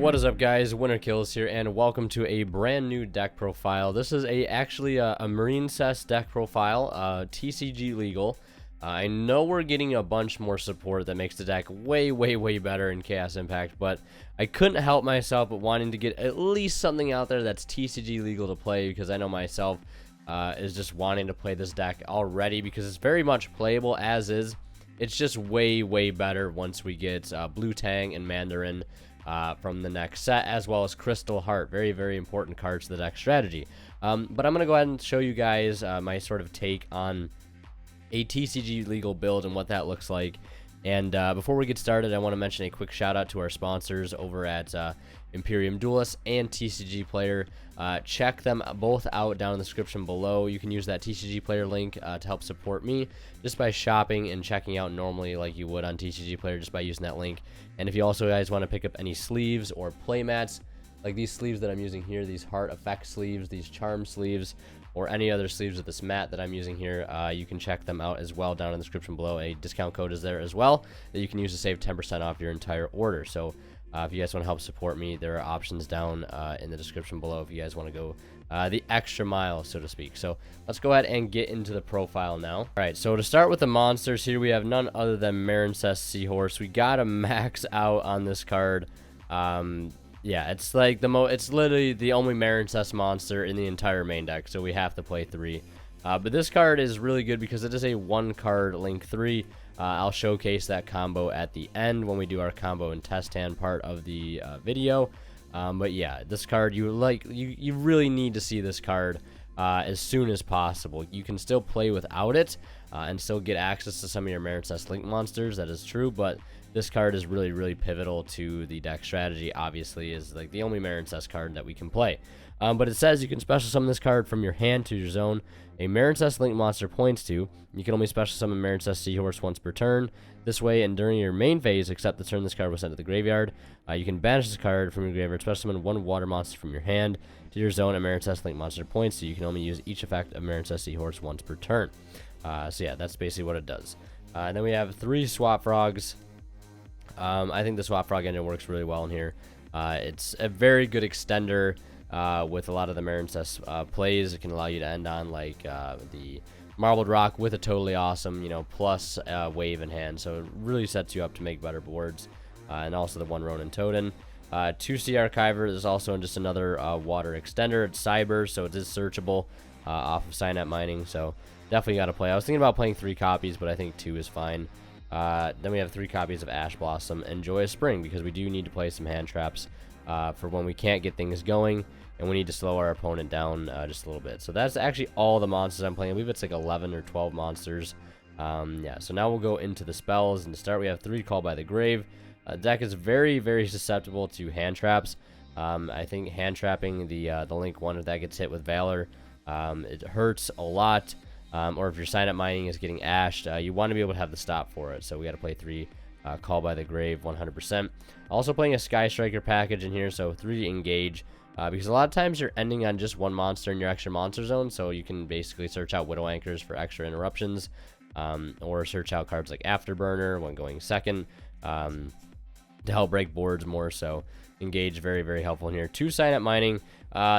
What is up, guys? Winter Kills here, and welcome to a brand new deck profile. This is actually a Marincess deck profile, TCG legal. I know we're getting a bunch more support that makes the deck way better in Chaos Impact, but I couldn't help myself but wanting to get at least something out there that's TCG legal to play, because I know myself is just wanting to play this deck already because it's very much playable as is. It's just way better once we get Blue Tang and Mandarin from the next set, as well as Crystal Heart. Very important cards to the deck strategy. But I'm going to go ahead and show you guys my sort of take on a TCG legal build and what that looks like. And before we get started, I want to mention a quick shout out to our sponsors over at Imperium Duelist and TCG Player. Check them both out down in the description below. You can use that TCG Player link to help support me just by shopping and checking out normally like you would on TCG Player, just by using that link. And if you also guys want to pick up any sleeves or playmats, like these sleeves that I'm using here, these Heart Effect sleeves, these Charm sleeves, or any other sleeves with this mat that I'm using here, you can check them out as well down in the description below. A discount code is there as well that you can use to save 10% off your entire order. So if you guys want to help support me, there are options down in the description below if you guys want to go the extra mile, so to speak. So let's go ahead and get into the profile now. All right, so to start with the monsters here, we have none other than Marincess Seahorse. We gotta max out on this card. Yeah, it's like it's literally the only Marincess monster in the entire main deck, so we have to play 3. But this card is really good because it is a 1-card Link 3. I'll showcase that combo at the end when we do our combo and test hand part of the video. But yeah, this card, you really need to see this card as soon as possible. You can still play without it and still get access to some of your Marincess Link monsters, that is true, but this card is really pivotal to the deck strategy. Obviously, is like the only Marincess card that we can play. But it says you can special summon this card from your hand to your zone. A Marincess Link monster points to. You can only special summon Marincess Seahorse once per turn. This way, and during your main phase, except the turn this card was sent to the graveyard, you can banish this card from your graveyard, special summon 1 water monster from your hand to your zone. A Marincess Link monster points to. You can only use each effect of Marincess Seahorse once per turn. So yeah, that's basically what it does. And then we have 3 Swap Frogs. I think the Swap Frog engine works really well in here. It's a very good extender with a lot of the Marincess plays. It can allow you to end on like the Marbled Rock with a totally awesome, plus wave in hand. So it really sets you up to make better boards. And also the 1 Ronin Totem. 2 Sea Archiver is also just another water extender. It's Cyber, so it is searchable off of Signet Mining. So definitely got to play. I was thinking about playing 3 copies, but I think 2 is fine. Then we have 3 copies of Ash Blossom and Joyous Spring, because we do need to play some hand traps for when we can't get things going and we need to slow our opponent down just a little bit. So that's actually all the monsters I'm playing. I believe it's like 11 or 12 monsters. Yeah, so now we'll go into the spells. And to start, we have 3 Call by the Grave. Deck is very susceptible to hand traps. I think hand trapping the Link 1, if that gets hit with Valor, it hurts a lot. Or if your sign-up mining is getting ashed, you want to be able to have the stop for it. So we got to play 3 Call by the Grave 100%. Also playing a Sky Striker package in here, so 3 Engage. Because a lot of times you're ending on just 1 monster in your extra monster zone, so you can basically search out Widow Anchors for extra interruptions, or search out cards like Afterburner when going second to help break boards more. So Engage, very helpful in here. 2 sign-up mining.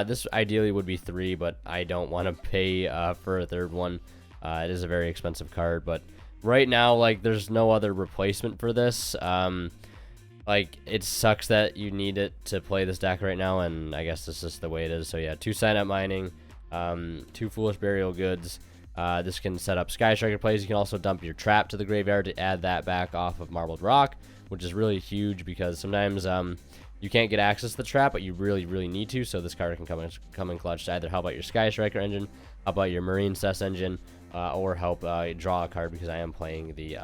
This ideally would be 3, but I don't want to pay for a 3rd one. It is a very expensive card, but right now, like, there's no other replacement for this. Like, it sucks that you need it to play this deck right now, and I guess this is the way it is. So yeah, 2 sign-up mining, 2 Foolish Burial Goods. This can set up Sky Striker plays. You can also dump your trap to the graveyard to add that back off of Marbled Rock, which is really huge because sometimes you can't get access to the trap, but you really need to. So this card can come in clutch to either help out your Sky Striker engine, help out your Marincess engine, or help draw a card, because I am playing the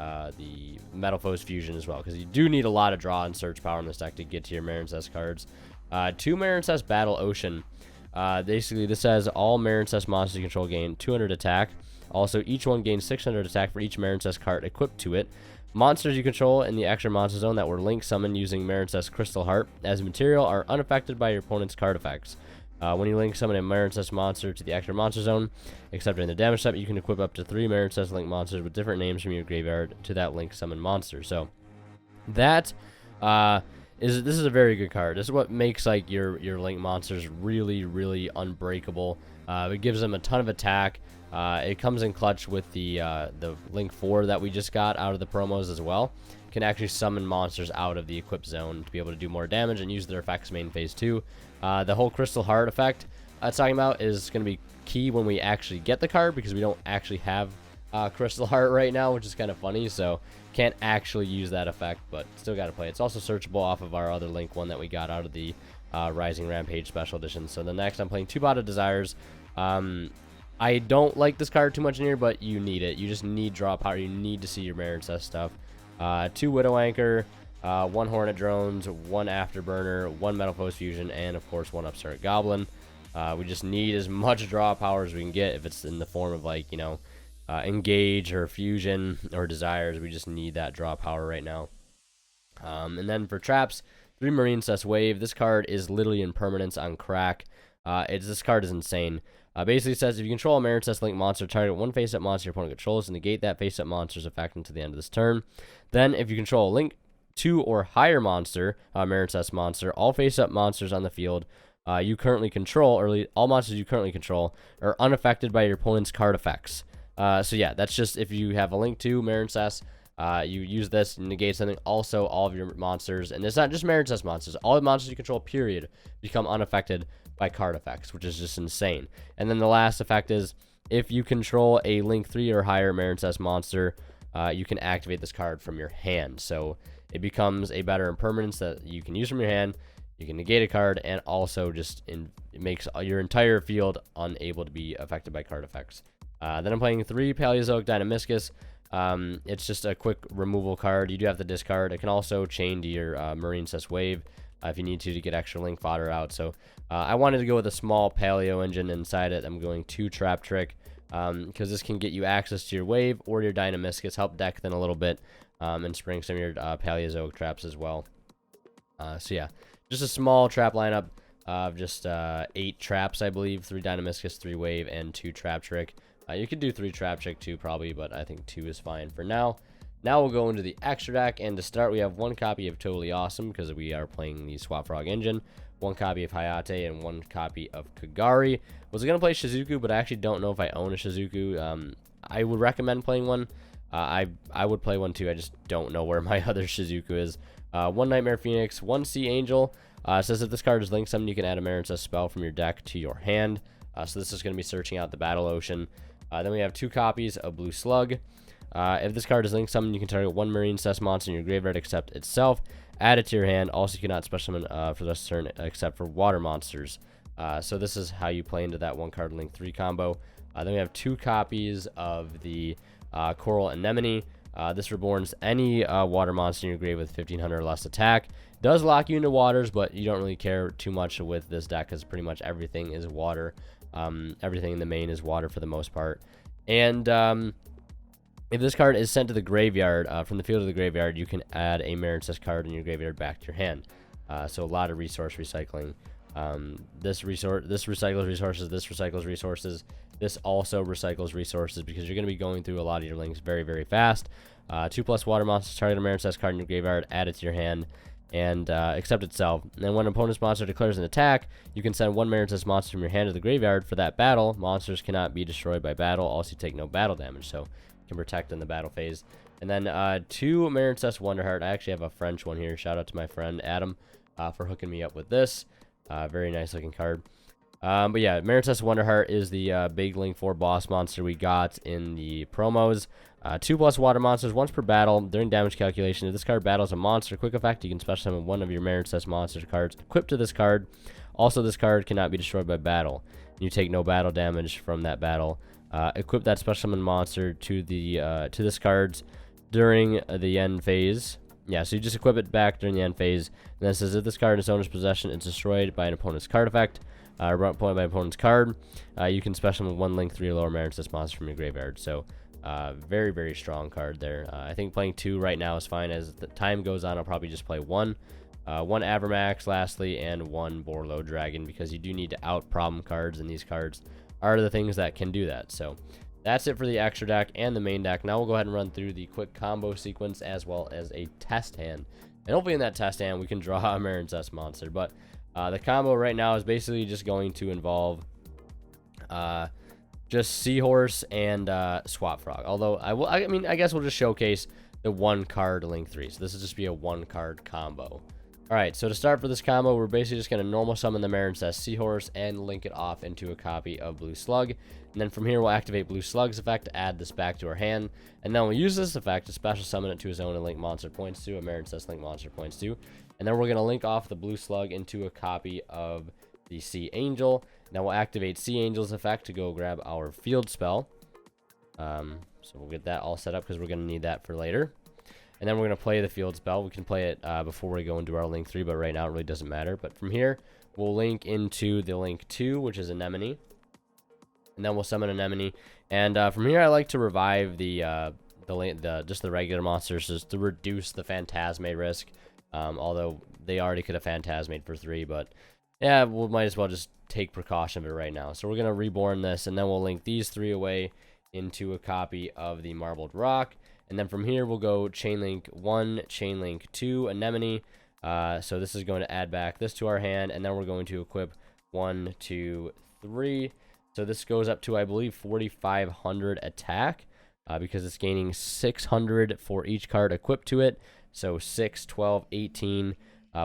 Metal Foes Fusion as well, because you do need a lot of draw and search power in this deck to get to your Marincess cards. 2 Marincess Battle Ocean. Basically, this says all Marincess monsters you control gain 200 attack. Also, each one gains 600 attack for each Marincess card equipped to it. Monsters you control in the extra monster zone that were link summoned using Marincess Crystal Heart as material are unaffected by your opponent's card effects. When you link summon a Marincess monster to the extra monster zone, except during the damage step, you can equip up to 3 Marincess Link monsters with different names from your graveyard to that link summon monster. So that this is a very good card. This is what makes like your Link monsters really, really unbreakable. It gives them a ton of attack. It comes in clutch with the Link 4 that we just got out of the promos as well. Can actually summon monsters out of the equip zone to be able to do more damage and use their effects main phase 2. The whole Crystal Heart effect it's talking about is going to be key when we actually get the card, because we don't actually have Crystal Heart right now, which is kind of funny, so can't actually use that effect, but still got to play. It's also searchable off of our other Link one that we got out of the Rising Rampage Special Edition. So the next, I'm playing 2 Pot of Desires. I don't like this card too much in here, but you need it. You just need draw power. You need to see your Marincess stuff. 2 Widow Anchor, 1 Hornet Drones, 1 Afterburner, 1 Metal Foes Fusion, and of course 1 Upstart Goblin. We just need as much draw power as we can get. If it's in the form of, like, you know, Engage or Fusion or Desires, we just need that draw power right now. And then for traps, 3 Marincess Wave. This card is literally in permanence on crack. This card is insane. Basically says if you control a Marincess Link monster, target 1 face-up monster your opponent controls and negate that face-up monster's effect until the end of this turn. Then if you control a Link 2 or higher monster, Marincess monster, all face-up monsters on the field you currently control, or all monsters you currently control, are unaffected by your opponent's card effects. So yeah, that's just if you have a Link 2 Marincess, you use this and negate something. Also, all of your monsters, and it's not just Marincess monsters, all the monsters you control, period, become unaffected by card effects, which is just insane. And then the last effect is if you control a Link 3 or higher Marincess monster, you can activate this card from your hand. So it becomes a better impermanence that you can use from your hand. You can negate a card, and also just it makes your entire field unable to be affected by card effects. Then I'm playing 3 Paleozoic Dynamiscus. It's just a quick removal card. You do have to discard. It can also chain to your Marincess Wave if you need to get extra Link fodder out. So I wanted to go with a small Paleo engine inside it. I'm going 2 Trap Trick because this can get you access to your Wave or your Dynamiscus, help deck then a little bit, and spring some of your Paleozoic traps as well. So yeah, just a small trap lineup of just 8 traps, I believe, 3 Dynamiscus, 3 Wave, and 2 Trap Trick. You could do 3 Trap Trick too, probably, but I think 2 is fine for now. Now we'll go into the extra deck, and to start, we have 1 copy of Totally Awesome, because we are playing the Swap Frog engine, 1 copy of Hayate, and 1 copy of Kagari. Was going to play Shizuku, but I actually don't know if I own a Shizuku. I would recommend playing one. I would play one too, I just don't know where my other Shizuku is. 1 Nightmare Phoenix, 1 Sea Angel. Says if this card is linked summoned, you can add a Marincess spell from your deck to your hand. So this is going to be searching out the Battle Ocean. Then we have 2 copies of Blue Slug. If this card is linked summoned, you can target 1 Marincess monster in your graveyard except itself. Add it to your hand. Also, you cannot special summon for the rest of the turn except for water monsters. So this is how you play into that 1 card link 3 combo. Then we have 2 copies of the Coral Anemone. This reborns any water monster in your grave with 1500 or less attack. Does lock you into waters, but you don't really care too much with this deck because pretty much everything is water. Everything in the main is water for the most part. And if this card is sent to the graveyard, from the field to the graveyard, you can add a Marincess card in your graveyard back to your hand. So a lot of resource recycling. This recycles resources, this recycles resources. This also recycles resources because you're going to be going through a lot of your links very, very fast. 2+ water monsters, target a Marincess card in your graveyard, add it to your hand, and accept itself. And then when an opponent's monster declares an attack, you can send 1 Marincess monster from your hand to the graveyard for that battle. Monsters cannot be destroyed by battle. Also, you take no battle damage, so you can protect in the battle phase. And then 2 Marincess Wonderheart. I actually have a French one here. Shout out to my friend Adam for hooking me up with this. Very nice looking card. But yeah, Marincess Wonderheart is the big Link 4 boss monster we got in the promos. 2+ water monsters once per battle. During damage calculation, if this card battles a monster, quick effect, you can special summon 1 of your Marincess monster cards equipped to this card. Also, this card cannot be destroyed by battle. You take no battle damage from that battle. Equip that special summon monster to this card's during the end phase. Yeah, so you just equip it back during the end phase. And then it says if this card in its owner's possession is destroyed by an opponent's card effect, by an opponent's card, you can special summon 1 Link 3 or lower Marincess monster from your graveyard. So very, very strong card there. I think playing 2 right now is fine. As the time goes on, I'll probably just play 1. 1 Avermax, lastly, and 1 Borlo Dragon, because you do need to out problem cards, and these cards are the things that can do that. So that's it for the extra deck and the main deck. Now we'll go ahead and run through the quick combo sequence as well as a test hand. And hopefully in that test hand, we can draw a Marincess monster. But the combo right now is basically just going to involve just Seahorse and Swap Frog. Although, I mean, I guess we'll just showcase the 1-card Link 3. So this will just be a 1-card combo. Alright, so to start for this combo, we're basically just going to normal summon the Marincess Seahorse and link it off into a copy of Blue Slug. And then from here, we'll activate Blue Slug's effect to add this back to our hand. And then we'll use this effect to special summon it to his own and link monster points to, a Marincess link monster points to. And then we're going to link off the Blue Slug into a copy of the Sea Angel. Now we'll activate Sea Angel's effect to go grab our field spell. So we'll get that all set up because we're going to need that for later. And then we're going to play the field spell. We can play it before we go into our Link 3, but right now it really doesn't matter. But from here, we'll link into the Link 2, which is Anemone. And then we'll summon Anemone. And from here, I like to revive just the regular monsters just to reduce the Phantasmate risk. Although they already could have Phantasmate for 3, but yeah, we might as well just take precaution of it right now. So we're going to reborn this, and then we'll link these 3 away into a copy of the Marbled Rock. And then from here, we'll go Chainlink 1, Chainlink 2, Anemone. So this is going to add back this to our hand, and then we're going to equip 1, 2, 3. So this goes up to, I believe, 4,500 attack, because it's gaining 600 for each card equipped to it. So 6, 12, 18,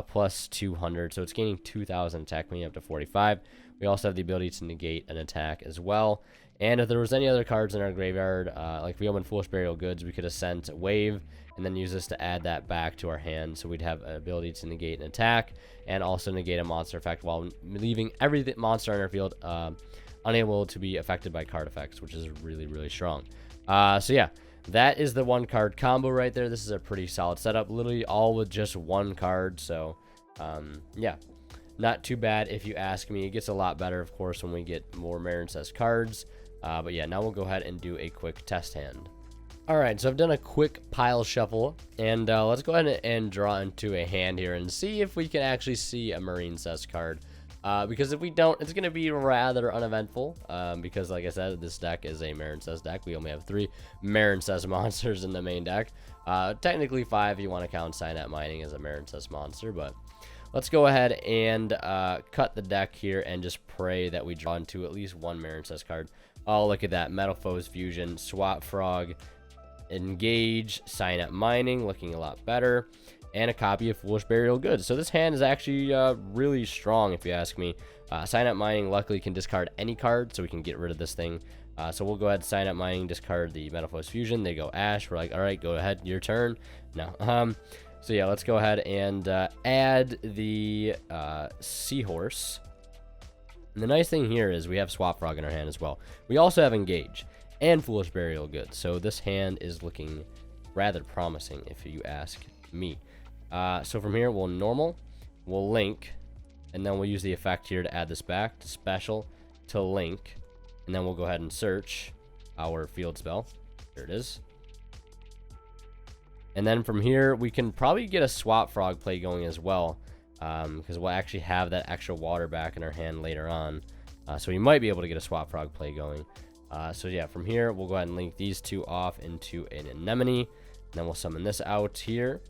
plus 200. So it's gaining 2,000 attack, bringing up to 45. We also have the ability to negate an attack as well. And if there was any other cards in our graveyard, like if we opened Foolish Burial Goods, we could have sent Wave and then use this to add that back to our hand. So we'd have an ability to negate an attack and also negate a monster effect while leaving every monster on our field unable to be affected by card effects, which is really, really strong. So yeah, that is the 1-card combo right there. This is a pretty solid setup, literally all with just 1 card. So yeah, not too bad if you ask me. It gets a lot better, of course, when we get more Marincess cards. But yeah, now we'll go ahead and do a quick test hand. Alright, so I've done a quick pile shuffle, and let's go ahead and draw into a hand here and see if we can actually see a Marincess card. Because if we don't, it's going to be rather uneventful, because like I said, this deck is a Marincess deck. We only have 3 Marincess monsters in the main deck. Technically 5 if you want to count Signet Mining as a Marincess monster, but let's go ahead and cut the deck here and just pray that we draw into at least 1 Marincess card. Oh, look at that. Metalfoes Fusion, Swap Frog, Engage, Signet Mining, looking a lot better, and a copy of Foolish Burial Goods. So this hand is actually really strong, if you ask me. Signet Mining luckily can discard any card, so we can get rid of this thing. So we'll go ahead, Signet Mining, discard the Metalfoes Fusion. They go Ash. We're like, all right, go ahead, your turn. No. So yeah, let's go ahead and add the Seahorse. And the nice thing here is we have Swap Frog in our hand as well. We also have Engage and Foolish Burial Goods. So this hand is looking rather promising, if you ask me. So from here, we'll normal, we'll link, and then we'll use the effect here to add this back to special to link. And then we'll go ahead and search our field spell. There it is. And then from here, we can probably get a Swap Frog play going as well, because we'll actually have that extra water back in our hand later on. So we might be able to get a Swap Frog play going. So yeah, from here, we'll go ahead and link these 2 off into an Anemone. And then we'll summon this out here.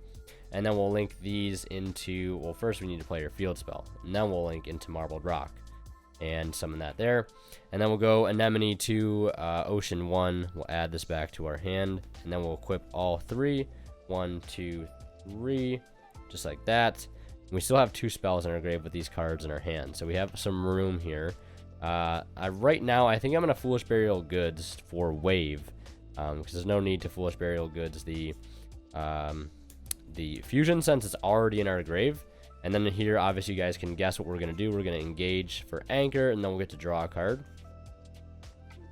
And then we'll link these into, well, first we need to play your field spell. And then we'll link into Marbled Rock and summon that there. And then we'll go Anemone to Ocean 1. We'll add this back to our hand. And then we'll equip all 3. 1, 2, 3. Just like that. We still have 2 spells in our grave with these cards in our hand, so we have some room here. Right now, I think I'm going to Foolish Burial Goods for Wave, because there's no need to Foolish Burial Goods the Fusion, since it's already in our grave. And then here, obviously, you guys can guess what we're going to do. We're going to Engage for Anchor, and then we'll get to draw a card,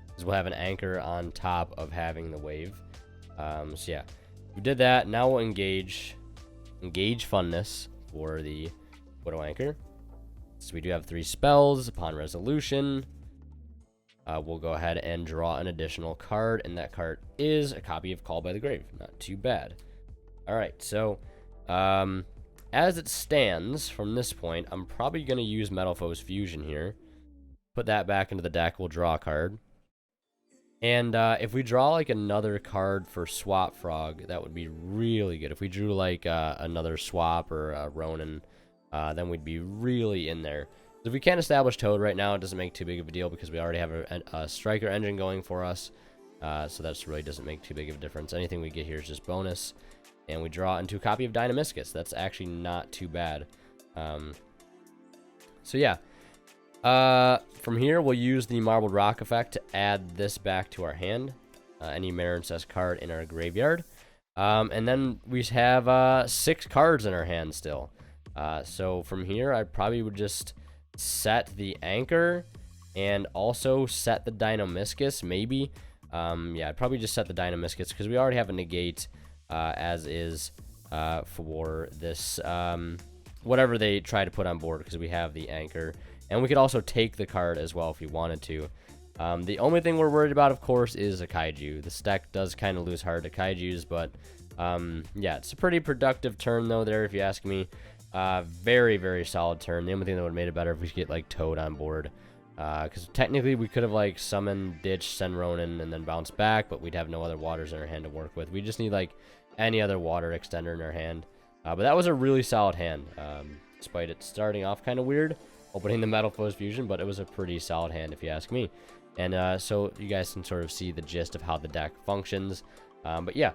because we'll have an Anchor on top of having the Wave. So yeah, we did that. Now we'll Engage Funness for the Widow Anchor. So we do have 3 spells. Upon resolution, we'll go ahead and draw an additional card, and that card is a copy of Call by the Grave. Not too bad. All right, so as it stands from this point, I'm probably going to use Metalfoes Fusion here. Put that back into the deck. We'll draw a card. And if we draw like another card for Swap Frog, that would be really good. If we drew like another Swap or Ronin, then we'd be really in there. If we can't establish Toad right now, it doesn't make too big of a deal because we already have a Striker engine going for us. So that really doesn't make too big of a difference. Anything we get here is just bonus. And we draw into a copy of Dynamiscus. That's actually not too bad. So yeah. From here, we'll use the Marbled Rock effect to add this back to our hand. Any Marincess card in our graveyard. And then we have 6 cards in our hand still. So from here, I probably would just set the Anchor and also set the Dynamiscus, maybe. Yeah, I'd probably just set the Dynamiscus because we already have a negate as is for this whatever they try to put on board because we have the Anchor. And we could also take the card as well if we wanted to. The only thing we're worried about, of course, is a Kaiju. This deck does kind of lose hard to Kaijus, but yeah, it's a pretty productive turn, though, there, if you ask me. Very, very solid turn. The only thing that would have made it better if we could get, like, Toad on board. Because technically we could have, like, summoned, ditched, send Ronin, and then bounce back, but we'd have no other waters in our hand to work with. We just need, like, any other water extender in our hand. But that was a really solid hand, despite it starting off kind of weird, opening the Metal Foes Fusion, but it was a pretty solid hand if you ask me. And so you guys can sort of see the gist of how the deck functions. But yeah,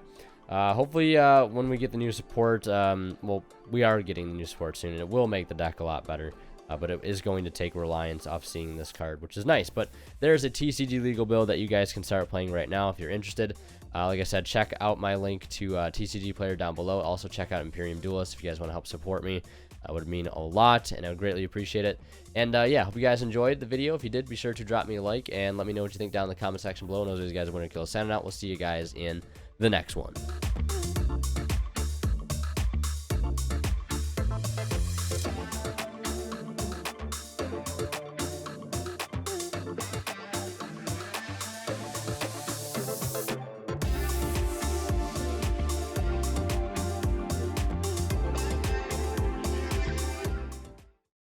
hopefully when we get the new support, well, we are getting the new support soon, and it will make the deck a lot better. But it is going to take reliance off seeing this card, which is nice. But there's a TCG legal build that you guys can start playing right now if you're interested. Like I said, check out my link to TCG Player down below. Also, check out Imperium Duelist if you guys want to help support me. That would mean a lot, and I would greatly appreciate it. And yeah, hope you guys enjoyed the video. If you did, be sure to drop me a like and let me know what you think down in the comment section below. And those are you guys are going to kill. Signing out. We'll see you guys in the next one.